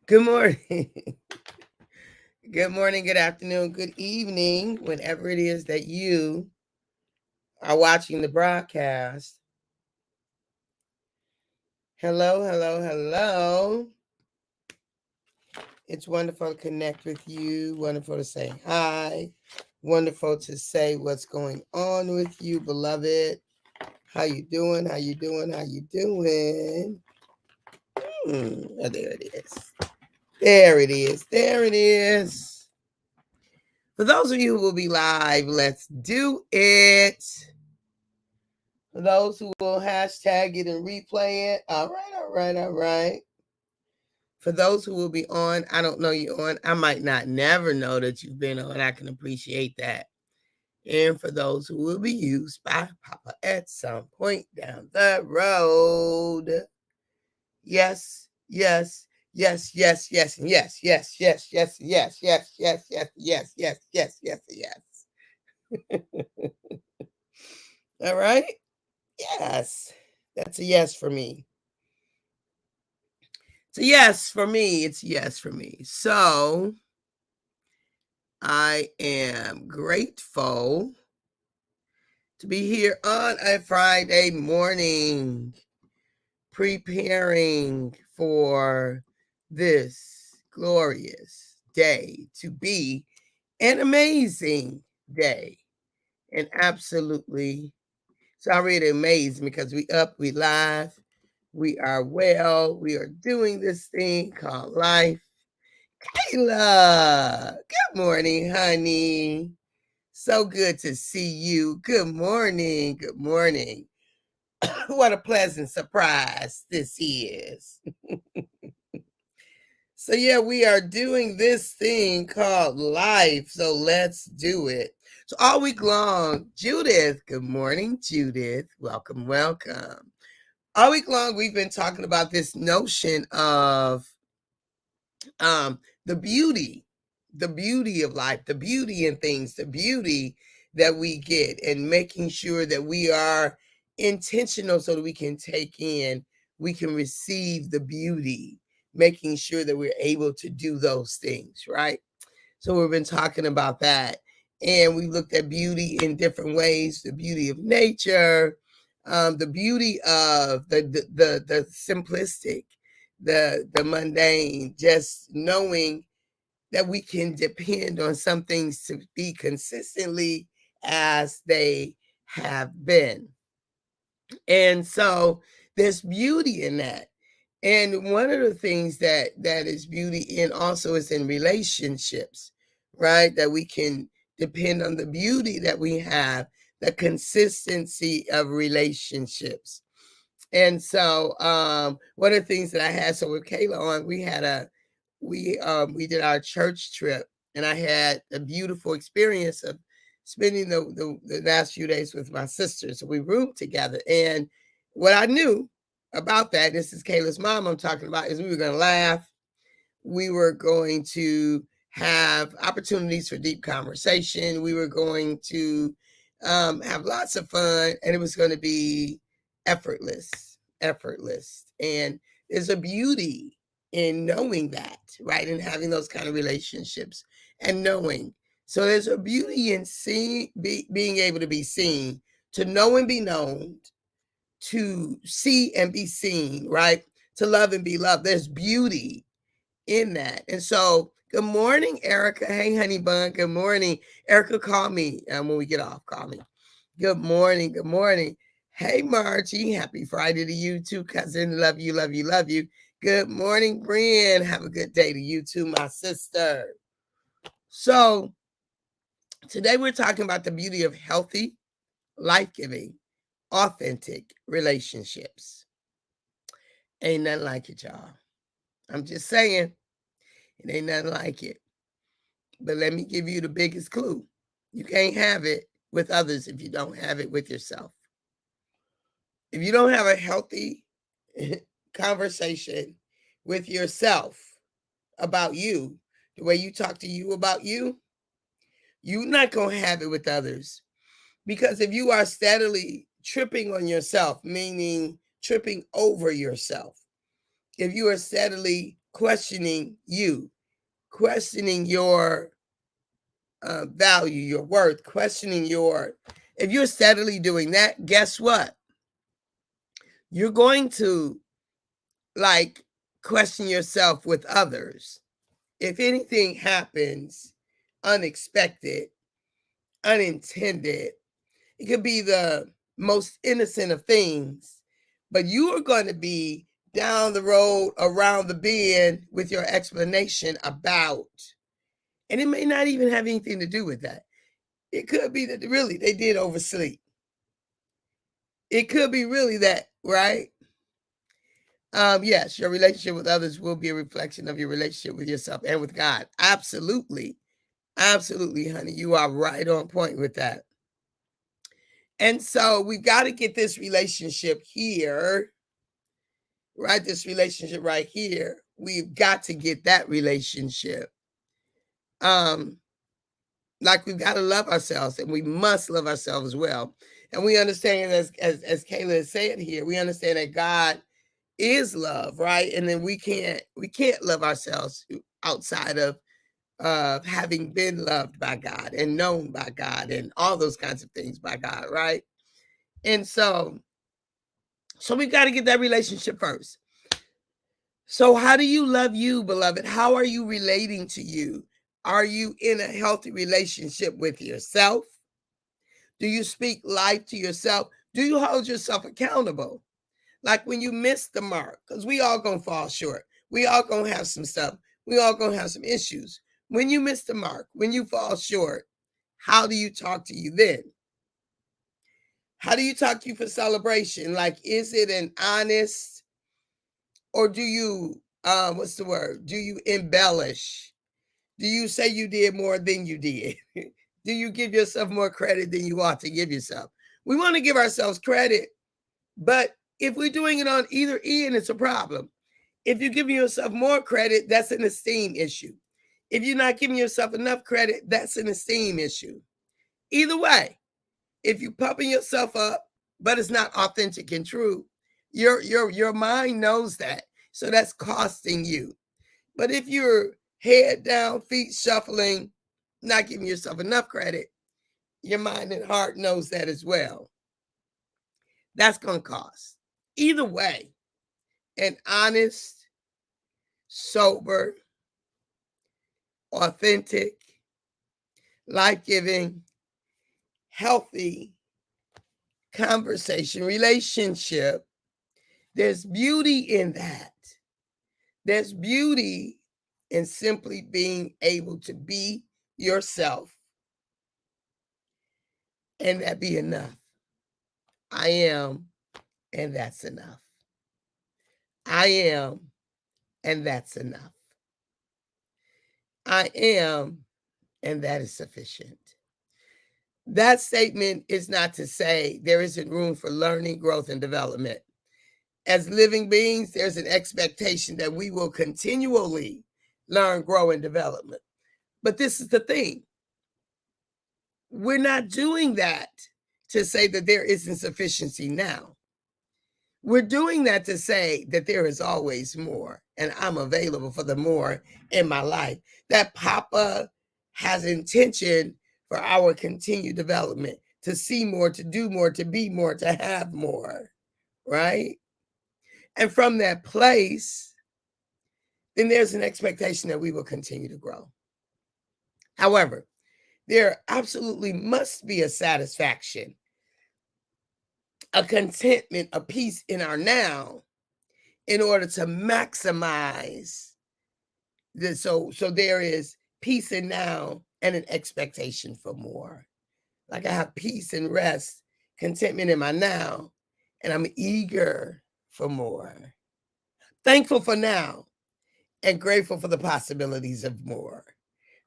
Good morning. Good morning, good afternoon, good evening, whenever it is that you are watching the broadcast. Hello, hello, hello. It's wonderful to connect with you. Wonderful to say hi. Wonderful to say what's going on with you, beloved. How you doing? How you doing? How you doing? Oh, there it is. There it is. There it is. For those of you who will be live, let's do it. For those who will hashtag it and replay it, all right, all right, all right. For those who will be on, I don't know you on. I might not never know that you've been on. I can appreciate that. And for those who will be used by Papa at some point down the road. Yes, yes, yes, yes, yes, and yes, yes, yes, yes, yes, yes, yes, yes, yes, yes, yes, yes, yes. All right. Yes. That's a yes for me. It's a yes for me. It's a yes for me. So I am grateful to be here on a Friday morning, preparing for this glorious day to be an amazing day. And absolutely, it's already amazing because we up, we live, we are well, we are doing this thing called life. Kayla, good morning, honey. So good to see you. Good morning. Good morning. What a pleasant surprise this is. So, yeah, we are doing this thing called life. So, let's do it. So, all week long, Judith, good morning, Judith. Welcome, welcome. All week long, we've been talking about this notion of the beauty of life, the beauty in things, the beauty that we get, and making sure that we are intentional so that we can take in, we can receive the beauty, making sure that we're able to do those things, right? So we've been talking about that, and we looked at beauty in different ways: the beauty of nature, the beauty of the simplistic, the mundane, just knowing that we can depend on some things to be consistently as they have been. And so there's beauty in that. And one of the things that is beauty in also is in relationships, right? That we can depend on the beauty that we have, the consistency of relationships. And so one of the things that I had, so with Kayla on, we did our church trip, and I had a beautiful experience of spending the last few days with my sister. So we roomed together, and what I knew about that, this is Kayla's mom I'm talking about, is we were going to laugh, we were going to have opportunities for deep conversation, we were going to have lots of fun, and it was going to be effortless. And there's a beauty in knowing that, right? And having those kind of relationships and knowing. So there's a beauty in being able to be seen, to know and be known, to see and be seen, right? To love and be loved. There's beauty in that. And so, good morning, Erica. Hey, honey bun. Good morning. Erica, call me when we get off. Call me. Good morning. Good morning. Hey, Margie. Happy Friday to you too, cousin. Love you, love you, love you. Good morning, Brian. Have a good day to you too, my sister. So, today we're talking about the beauty of healthy, life-giving, authentic relationships. Ain't nothing like it, y'all. I'm just saying, it ain't nothing like it. But let me give you the biggest clue. You can't have it with others if you don't have it with yourself. If you don't have a healthy conversation with yourself about you, the way you talk to you about you, you're not going to have it with others. Because if you are steadily tripping on yourself, meaning tripping over yourself, if you are steadily questioning you, questioning your value, your worth, questioning if you're steadily doing that, guess what? You're going to like question yourself with others. If anything happens unexpected, unintended, it could be the most innocent of things, but you are going to be down the road, around the bend with your explanation about, and it may not even have anything to do with that. It could be that really they did oversleep. It could be really that, right? Yes, your relationship with others will be a reflection of your relationship with yourself and with God. Absolutely. Absolutely, honey. You are right on point with that. And so we've got to get this relationship here, right? This relationship right here. We've got to get that relationship. Like we've got to love ourselves, and we must love ourselves well. And we understand, as Kayla has said here, we understand that God is love, right? And then we can't love ourselves outside of having been loved by God and known by God and all those kinds of things by God, right? And so we've got to get that relationship first. So how do you love you, beloved? How are you relating to you? Are you in a healthy relationship with yourself? Do you speak life to yourself? Do you hold yourself accountable? Like when you miss the mark, because we all gonna fall short. We all gonna have some stuff. We all gonna have some issues. When you miss the mark, when you fall short, how do you talk to you then? How do you talk to you for celebration? Like, is it an honest, or do you, what's the word? Do you embellish? Do you say you did more than you did? Do you give yourself more credit than you ought to give yourself? We want to give ourselves credit, but if we're doing it on either end, it's a problem. If you're giving yourself more credit, that's an esteem issue. If you're not giving yourself enough credit, that's an esteem issue. Either way, if you're pumping yourself up, but it's not authentic and true, your mind knows that. So that's costing you. But if you're head down, feet shuffling, not giving yourself enough credit, your mind and heart knows that as well. That's going to cost. Either way, an honest, sober, authentic, life-giving, healthy conversation, relationship, there's beauty in that. There's beauty in simply being able to be yourself and that be enough. I am, and that's enough. I am, and that's enough. I am, and that is sufficient. That statement is not to say there isn't room for learning, growth, and development. As living beings, there's an expectation that we will continually learn, grow, and development. But this is the thing. We're not doing that to say that there isn't sufficiency now. We're doing that to say that there is always more, and I'm available for the more in my life. That Papa has intention for our continued development, to see more, to do more, to be more, to have more, right? And from that place, then there's an expectation that we will continue to grow. However, there absolutely must be a satisfaction, a contentment, a peace in our now in order to maximize this. So there is peace in now and an expectation for more. Like I have peace and rest, contentment in my now, and I'm eager for more. Thankful for now and grateful for the possibilities of more,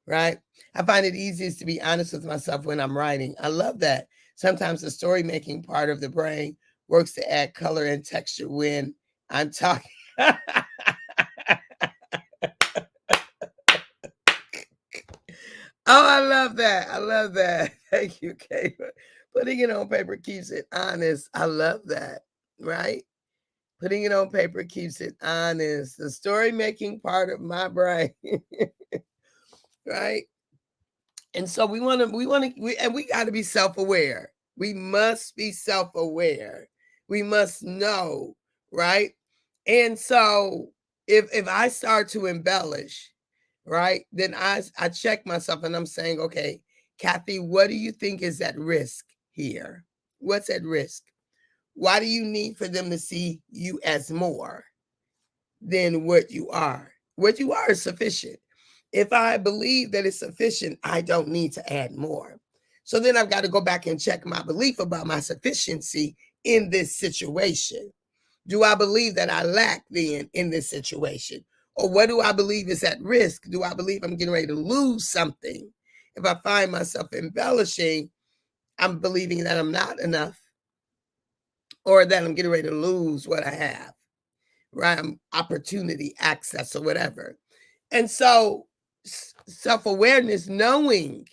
right? I find it easiest to be honest with myself when I'm writing. I love that. Sometimes the story making part of the brain works to add color and texture when I'm talking. Oh, I love that. I love that. Thank you, Kate. Putting it on paper keeps it honest. I love that, right? Putting it on paper keeps it honest. The story making part of my brain, right? And so we got to be self-aware. We must be self-aware. We must know, right? And so if I start to embellish, right, then I check myself and I'm saying, okay, Kathy, what do you think is at risk here? What's at risk? Why do you need for them to see you as more than what you are? What you are is sufficient. If I believe that it's sufficient, I don't need to add more. So then I've got to go back and check my belief about my sufficiency in this situation. Do I believe that I lack then in this situation? Or what do I believe is at risk? Do I believe I'm getting ready to lose something? If I find myself embellishing, I'm believing that I'm not enough or that I'm getting ready to lose what I have, right? Opportunity, access, or whatever. And so self-awareness, knowing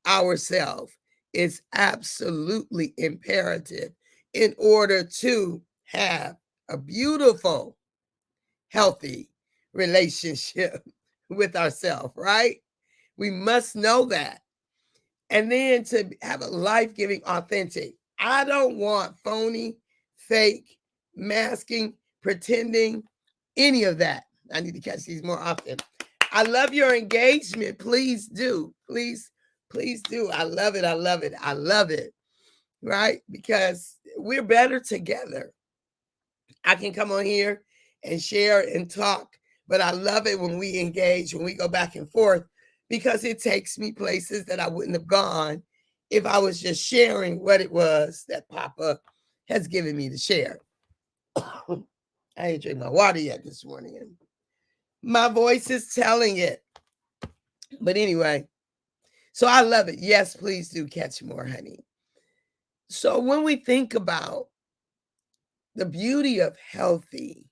ourselves is absolutely imperative in order to have a beautiful, healthy relationship with ourselves, right? We must know that. And then to have a life-giving, authentic. I don't want phony, fake, masking, pretending, any of that. I need to catch these more often. I love your engagement. Please do. Please do. I love it. I love it. I love it. Right? Because we're better together. I can come on here and share and talk, but I love it when we engage, when we go back and forth, because it takes me places that I wouldn't have gone if I was just sharing what it was that Papa has given me to share. I ain't drink my water yet this morning, and my voice is telling it. But anyway, so I love it. Yes, please do catch more, honey. So when we think about the beauty of healthy,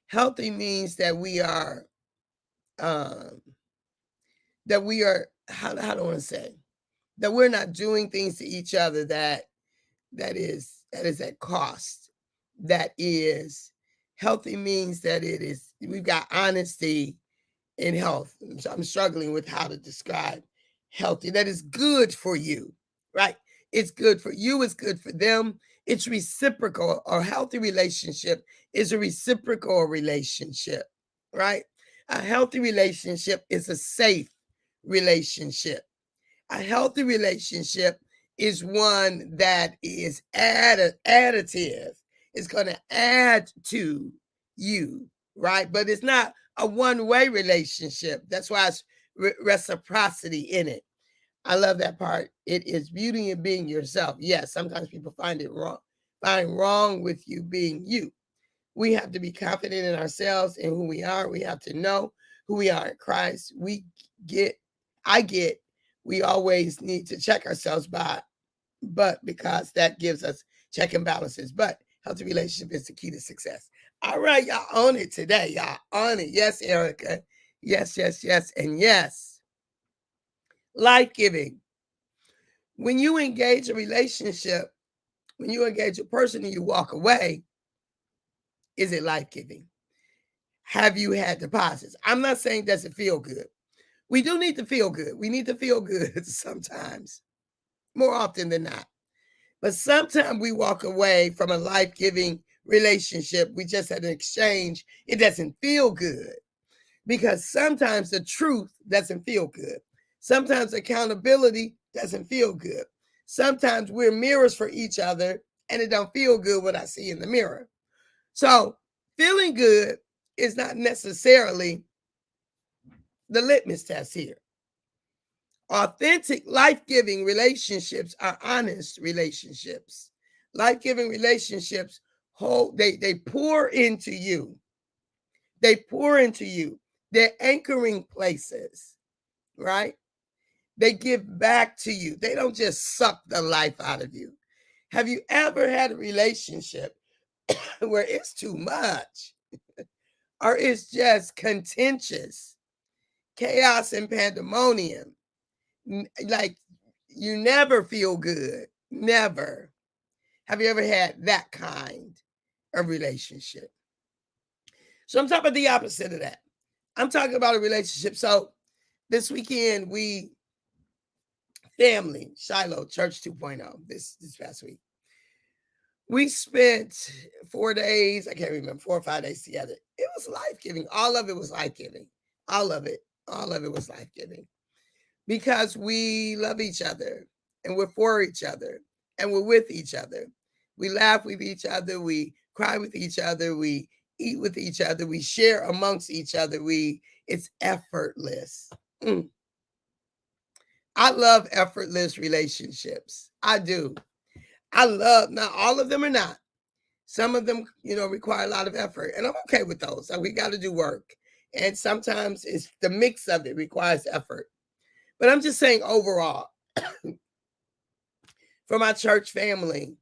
healthy means that we are um how do I want to say that we're not doing things to each other that is at cost. That is healthy means that we've got honesty in health. So I'm struggling with how to describe healthy. That is good for you, right? It's good for you, it's good for them. It's reciprocal. A healthy relationship is a reciprocal relationship, right? A healthy relationship is a safe relationship. A healthy relationship is one that is additive. It's going to add to you, right? But it's not a one-way relationship. That's why it's reciprocity in it. I love that part. It is beauty in being yourself. Yes, sometimes people find wrong with you being you. We have to be confident in ourselves and who we are. We have to know who we are in Christ. I get, we always need to check ourselves but because that gives us check and balances. But healthy relationship is the key to success. All right, y'all own it today. Y'all own it. Yes, Erica. Yes, yes, yes, and yes. Life giving. When you engage a relationship, when you engage a person and you walk away, is it life giving? Have you had deposits? I'm not saying does it feel good. We do need to feel good. We need to feel good sometimes, more often than not. But sometimes we walk away from a life-giving relationship. We just had an exchange. It doesn't feel good because sometimes the truth doesn't feel good. Sometimes accountability doesn't feel good. Sometimes we're mirrors for each other and it don't feel good what I see in the mirror. So feeling good is not necessarily the litmus test here. Authentic, life-giving relationships are honest relationships. Life-giving relationships they pour into you. They pour into you. They're anchoring places, right? They give back to you. They don't just suck the life out of you. Have you ever had a relationship where it's too much or it's just contentious, chaos and pandemonium? Like you never feel good. Never. Have you ever had that kind of relationship? So I'm talking about the opposite of that. I'm talking about a relationship. So this weekend, we family, Shiloh Church 2.0, this past week. We spent 4 days, I can't remember, 4 or 5 days together. It was life-giving. All of it was life-giving. All of it. All of it was life-giving. Because we love each other and we're for each other and we're with each other. We laugh with each other. We cry with each other. We eat with each other. We share amongst each other. It's effortless. I love effortless relationships. I do. I love, not all of them are not. Some of them, require a lot of effort, and I'm okay with those. So we got to do work. And sometimes it's the mix of it requires effort. But I'm just saying overall, for my church family,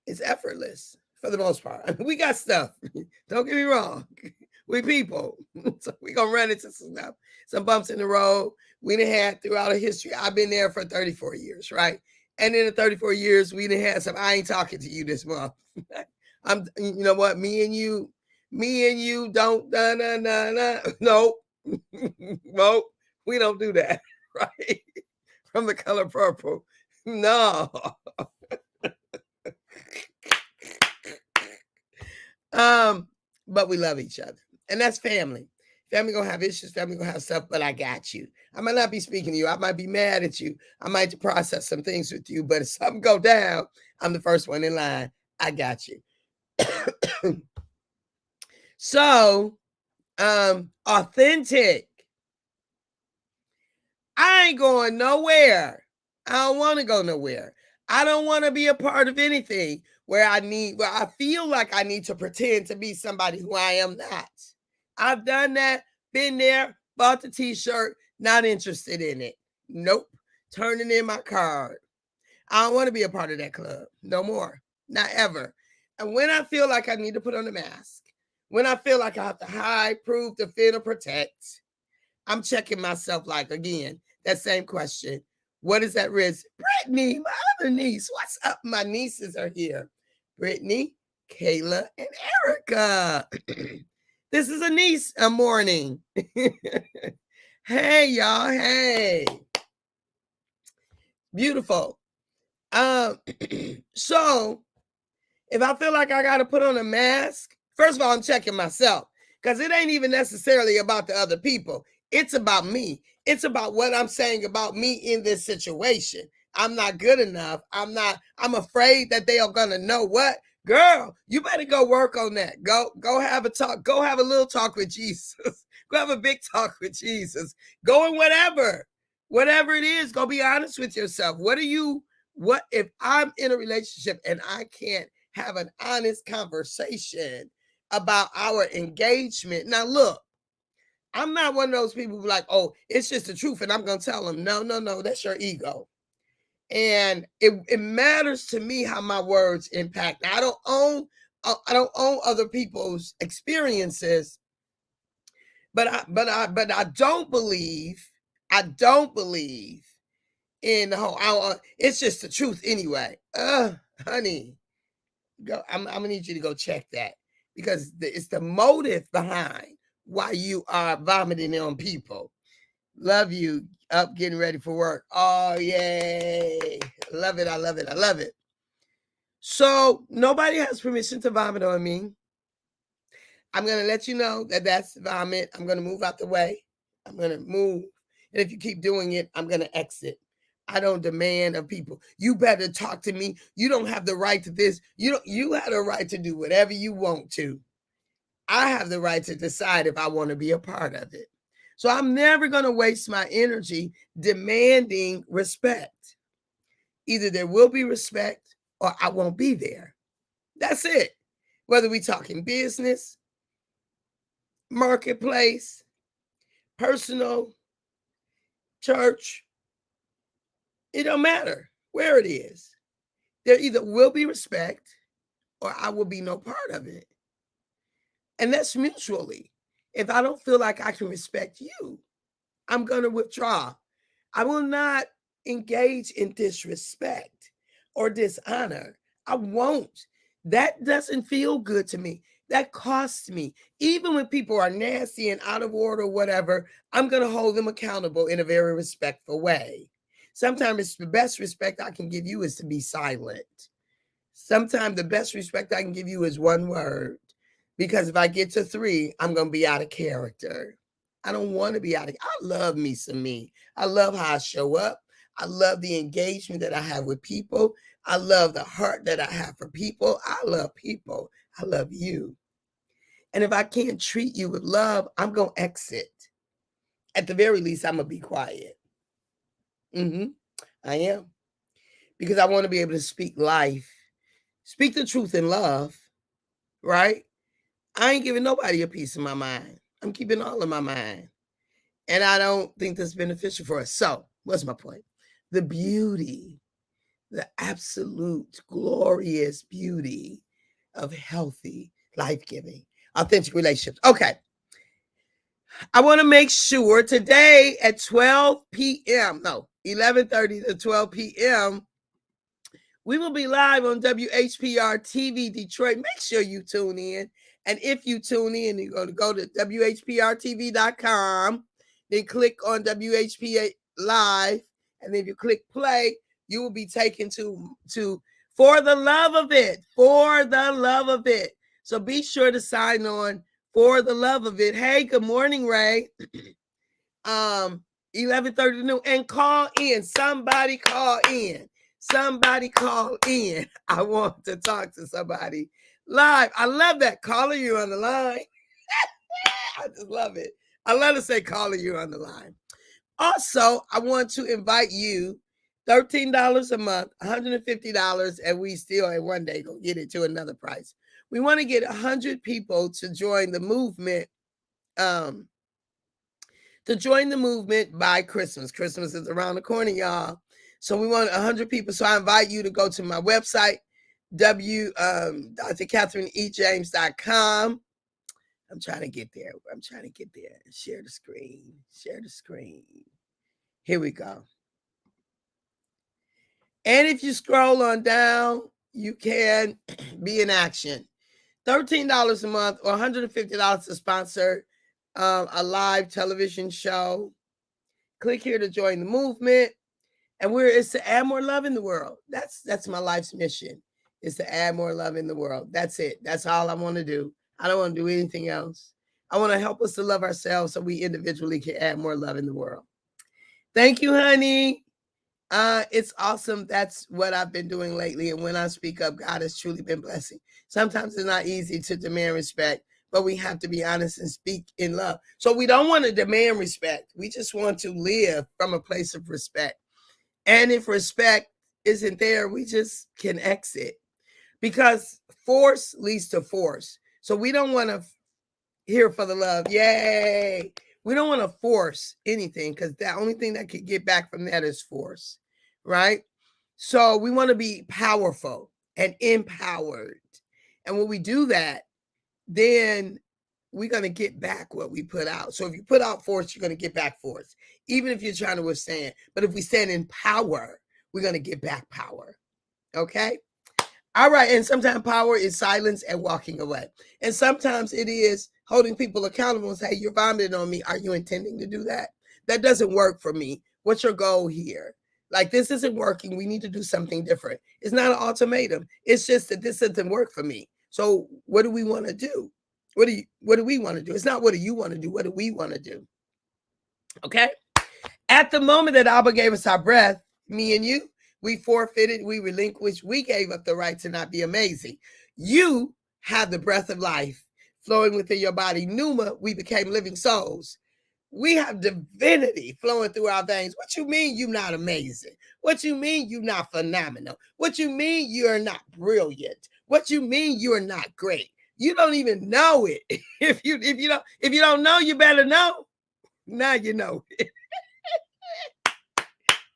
it's effortless for the most part. I mean, we got stuff. Don't get me wrong. We people. So we going to run into some stuff, some bumps in the road. We done had throughout our history. I've been there for 34 years, right? And in the 34 years, we done had some, I ain't talking to you this month. You know what? Me and you don't, nope. Nope. We don't do that, right? From The Color Purple. No. But we love each other. And that's family. Family gonna have issues, family gonna have stuff, but I got you. I might not be speaking to you. I might be mad at you. I might process some things with you, but if something go down, I'm the first one in line. I got you. So, authentic. I ain't going nowhere. I don't want to go nowhere. I don't want to be a part of anything where I feel like I need to pretend to be somebody who I am not. I've done that, been there, bought the t-shirt, not interested in it. Nope. Turning in my card. I don't want to be a part of that club. No more. Not ever. And when I feel like I need to put on a mask, when I feel like I have to hide, prove, defend, or protect, I'm checking myself like, again, that same question. What is that risk? Brittany, my other niece. What's up? My nieces are here. Brittany, Kayla, and Erica. This is a niece morning. Hey, y'all. Hey. Beautiful. So if I feel like I got to put on a mask, first of all, I'm checking myself because it ain't even necessarily about the other people. It's about me. It's about what I'm saying about me in this situation. I'm not good enough. I'm afraid that they are going to know what. Girl, you better go work on that. Go have a talk. Go have a little talk with Jesus. Go have a big talk with Jesus. Go in whatever it is, go be honest with yourself. What if I'm in a relationship and I can't have an honest conversation about our engagement? Now, look, I'm not one of those people who like, oh, it's just the truth, and I'm going to tell them, no, that's your ego. And it matters to me how my words impact. Now, I don't own other people's experiences, but I don't believe in the whole. It's just the truth anyway. Honey, go. I'm gonna need you to go check that because it's the motive behind why you are vomiting on people. Love you. Up, getting ready for work. Oh, yay. Love it. I love it. I love it. So nobody has permission to vomit on me. I'm going to let you know that that's vomit. I'm going to move out the way. I'm going to move. And if you keep doing it, I'm going to exit. I don't demand of people. You better talk to me. You don't have the right to this. You have the right to do whatever you want to. I have the right to decide if I want to be a part of it. So I'm never going to waste my energy demanding respect. Either there will be respect or I won't be there. That's it. Whether we talking business, marketplace, personal, church, it don't matter where it is. There either will be respect or I will be no part of it. And that's mutually. If I don't feel like I can respect you, I'm going to withdraw. I will not engage in disrespect or dishonor. I won't. That doesn't feel good to me. That costs me. Even when people are nasty and out of order or whatever, I'm going to hold them accountable in a very respectful way. Sometimes it's the best respect I can give you is to be silent. Sometimes the best respect I can give you is one word. Because if I get to 3, I'm going to be out of character. I don't want to be out of. I love me some me. I love how I show up. I love the engagement that I have with people. I love the heart that I have for people. I love people. I love you. And if I can't treat you with love, I'm going to exit. At the very least, I'm going to be quiet. I am. Because I want to be able to speak life, speak the truth in love, right? I ain't giving nobody a piece of my mind. I'm keeping all of my mind. And I don't think that's beneficial for us. So, what's my point? The beauty, the absolute glorious beauty of healthy, life-giving, authentic relationships. Okay. I want to make sure today at 12 p.m., no, 11:30 to 12 p.m., we will be live on WHPR TV Detroit. Make sure you tune in. And if you tune in, you're going to go to WHPRTV.com, then click on WHPA Live. And then if you click play, you will be taken to For the Love of It. For the Love of It. So be sure to sign on For the Love of It. Hey, good morning, Ray. 11:30 to noon. And call in. Somebody call in. Somebody call in. I want to talk to somebody live. I love that. Calling you on the line. I just love it. I love to say calling you on the line. Also, I want to invite you, $13 a month, $150, and we still at one day gonna get it to another price. We want to get 100 people to join the movement. To join the movement by Christmas. Christmas is around the corner, y'all. So we want 100 people. So I invite you to go to my website, drcatherineejames.com. I'm trying to get there. Share the screen. Here we go. And if you scroll on down, you can be in action. $13 a month or $150 to sponsor a live television show. Click here to join the movement. And it's to add more love in the world. That's my life's mission, is to add more love in the world. That's it. That's all I want to do. I don't want to do anything else. I want to help us to love ourselves so we individually can add more love in the world. Thank you, honey. It's awesome. That's what I've been doing lately. And when I speak up, God has truly been blessing. Sometimes it's not easy to demand respect, but we have to be honest and speak in love. So we don't want to demand respect. We just want to live from a place of respect. And if respect isn't there, we just can exit, because force leads to force. So we don't want to hear for the love. Yay. We don't want to force anything, because the only thing that could get back from that is force, right? So we want to be powerful and empowered. And when we do that, then we're going to get back what we put out. So if you put out force, you're going to get back force, even if you're trying to withstand. But if we stand in power, we're going to get back power. Okay? All right. And sometimes power is silence and walking away. And sometimes it is holding people accountable and say, you're vomiting on me. Are you intending to do that? That doesn't work for me. What's your goal here? Like, this isn't working. We need to do something different. It's not an ultimatum. It's just that this doesn't work for me. So what do we want to do? What do we want to do? It's not what do you want to do? What do we want to do? Okay. At the moment that Abba gave us our breath, me and you, we forfeited, we relinquished, we gave up the right to not be amazing. You have the breath of life flowing within your body. Pneuma, we became living souls. We have divinity flowing through our veins. What you mean you're not amazing? What you mean you're not phenomenal? What you mean you're not brilliant? What you mean you're not great? You don't even know it. If you don't know, you better know. Now you know it.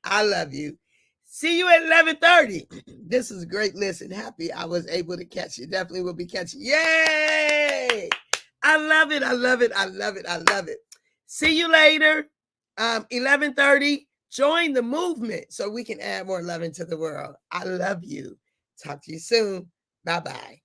I love you. See you at 11:30. This is a great listen. Happy I was able to catch it. Definitely will be catching. Yay! I love it. I love it. I love it. I love it. See you later. 11:30. Join the movement so we can add more love into the world. I love you. Talk to you soon. Bye bye.